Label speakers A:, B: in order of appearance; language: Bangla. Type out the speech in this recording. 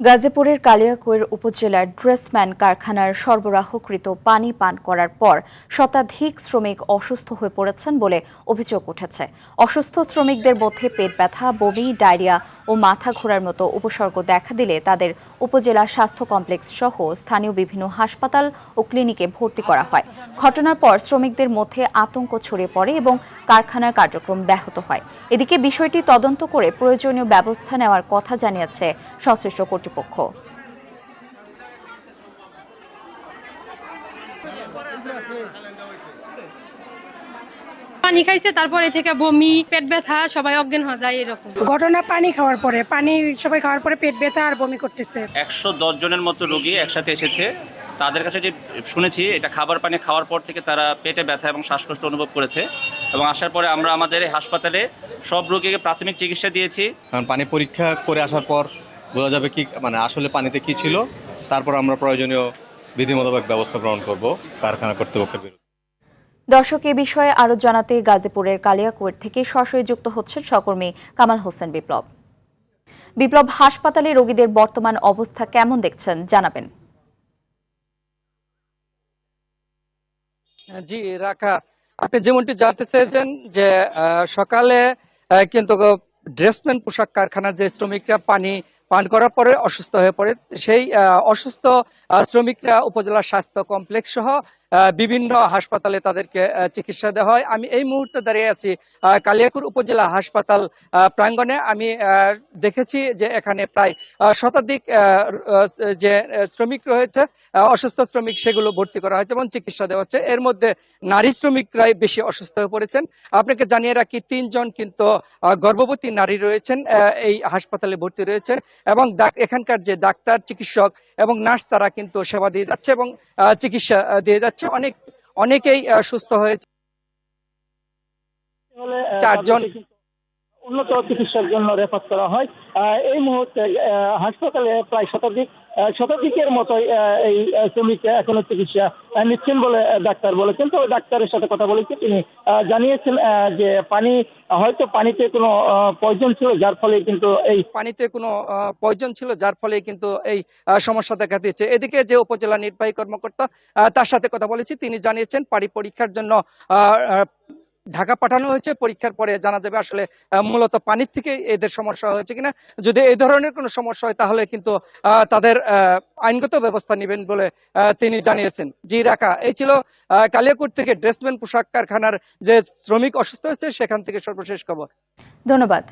A: গাজীপুরের কালিয়াকৈর উপজেলার ড্রেসম্যান কারখানার সরবরাহকৃত পানি পান করার পর শতাধিক শ্রমিক অসুস্থ হয়ে পড়েছেন বলে অভিযোগ উঠেছে। অসুস্থ শ্রমিকদের মধ্যে পেট ব্যথা, বমি, ডায়রিয়া ও মাথা ঘোরার মতো উপসর্গ দেখা দিলে তাদের উপজেলা স্বাস্থ্য কমপ্লেক্স সহ স্থানীয় বিভিন্ন হাসপাতাল ও ক্লিনিকে ভর্তি করা হয়। ঘটনার পর শ্রমিকদের মধ্যে আতঙ্ক ছড়িয়ে পড়ে এবং কারখানার কার্যক্রম ব্যাহত হয়। এদিকে বিষয়টি তদন্ত করে প্রয়োজনীয় ব্যবস্থা নেওয়ার কথা জানিয়েছে সংশ্লিষ্ট কর্তৃপক্ষ।
B: পানি খাইছে, তারপরে থেকে বমি, পেট ব্যথা, সবাই অজ্ঞান হয়ে যায়। এরকম
C: ঘটনা পানি খাওয়ার পরে, সবাই খাওয়ার পরে পেট ব্যথা আর বমি করতেছে।
D: 110 জনের মতো রোগী একসাথে এসেছে। তাদের কাছে যে শুনেছি, এটা খাবার পানি খাওয়ার পর থেকে তারা পেটে ব্যথা এবং শ্বাসকষ্ট অনুভব করেছে এবং আসার পরে আমরা আমাদের হাসপাতালে সব রোগীকে প্রাথমিক চিকিৎসা দিয়েছি।
E: পানি পরীক্ষা করে আসার পর বোঝা যাবে কি আসলে পানিতে কি ছিল, তারপর আমরা প্রয়োজনীয় বিধি মোতাবেক ব্যবস্থা গ্রহণ করব কারখানা কর্তৃপক্ষের বিরুদ্ধে।
A: দর্শক, এ বিষয়ে আরো জানাতে গাজীপুরের কালিয়াকৈর থেকে সরাসরি যুক্ত হচ্ছেন সহকর্মী কামাল হোসেন বিপ্লব। বিপ্লব, হাসপাতালে রোগীদের বর্তমান অবস্থা কেমন দেখছেন জানাবেন।
F: জি রাখা, আপনি যেমনটি জানতে চেয়েছেন যে সকালে কিন্তু ড্রেসম্যান পোশাক কারখানার যে শ্রমিকরা পানি পান করার পরে অসুস্থ হয়ে পড়ে, সেই অসুস্থ শ্রমিকরা উপজেলা স্বাস্থ্য কমপ্লেক্স সহ বিভিন্ন হাসপাতালে তাদেরকে চিকিৎসা দেওয়া হয়। আমি এই মুহূর্তে দাঁড়িয়ে আছি কালিয়াকৈর উপজেলা হাসপাতাল প্রাঙ্গণে। আমি দেখেছি যে এখানে প্রায় শতাধিক যে শ্রমিক রয়েছে, অসুস্থ শ্রমিক, সেগুলো ভর্তি করা হয়েছে এবং চিকিৎসা দেওয়া হচ্ছে। এর মধ্যে নারী শ্রমিকরাই বেশি অসুস্থ হয়ে পড়েছেন। আপনাকে জানিয়ে রাখি, 3 জন কিন্তু গর্ভবতী নারী রয়েছেন, এই হাসপাতালে ভর্তি রয়েছেন এবং এখানকার যে ডাক্তার, চিকিৎসক এবং নার্স, তারা কিন্তু সেবা দিয়ে যাচ্ছে এবং চিকিৎসা দিয়ে যাচ্ছে। অনেকেই সুস্থ হয়েছে। 4 জন
G: উন্নত চিকিৎসার জন্য রেফার করা হয়। এই মুহূর্তে হাসপাতালে প্রায় শতাধিকের মতো এই শ্রমিক এখনো চিকিৎসা নিচ্ছেন বলে ডাক্তার বলেছেন। তো ডাক্তারের সাথে কথা বলেছি, তিনি জানিয়েছেন যে পানিতে কোনো পয়জন ছিল, যার ফলে কিন্তু এই সমস্যা দেখা দিয়েছে। এদিকে যে উপজেলা নির্বাহী কর্মকর্তা, তার সাথে কথা বলেছি, তিনি জানিয়েছেন পানি পরীক্ষার জন্য ঢাকা পাঠানো হয়েছে। পরীক্ষার পরে জানা যাবে আসলে মূলত পানির থেকে এদের সমস্যা হয়েছে কিনা। যদি এই ধরনের কোনো সমস্যা হয় তাহলে কিন্তু তাদের আইনগত ব্যবস্থা নেবেন বলে তিনি জানিয়েছেন। জি রাখা, এই ছিল কালিয়াকৈর থেকে ড্রেসম্যান পোশাক কারখানার যে শ্রমিক অসুস্থ হয়েছে সেখান থেকে সর্বশেষ খবর।
A: ধন্যবাদ।